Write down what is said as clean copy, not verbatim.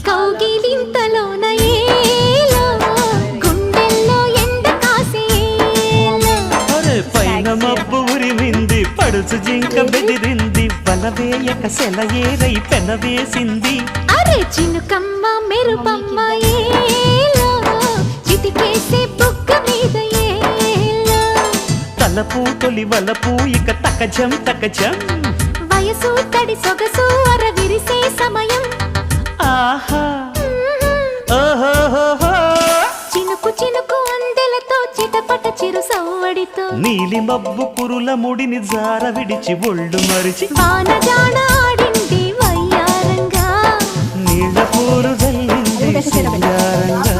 కౌగిలింతలోన ఏలో గుండెల్లో ఎండ కాసేలో అరే పైన మబ్బు ఉరిమింది పడుచు జింక బెదిరింది బలవేయక సెలయేరై పెనవేసింది అరే చినుకమ్మ మెరుపమ్మ ఏలో చిటికేసే బుగ్గ మీద ఏలో తలపు తొలి వలపు ఇక తకజం తకజం వయసు తడి సొగసు అర విరిసే సమయం ఆహా ఓహోహోహో చినుకు చినుకు అందెలతో చిటపట చిరు సవ్వడితో నీలి మబ్బు కురుల ముడిని జార విడిచి ఒళ్ళు మరిచి వానజాడ ఆడింది వయ్యారంగా నీళ్ళ పూరు జల్లింది సింగారంగా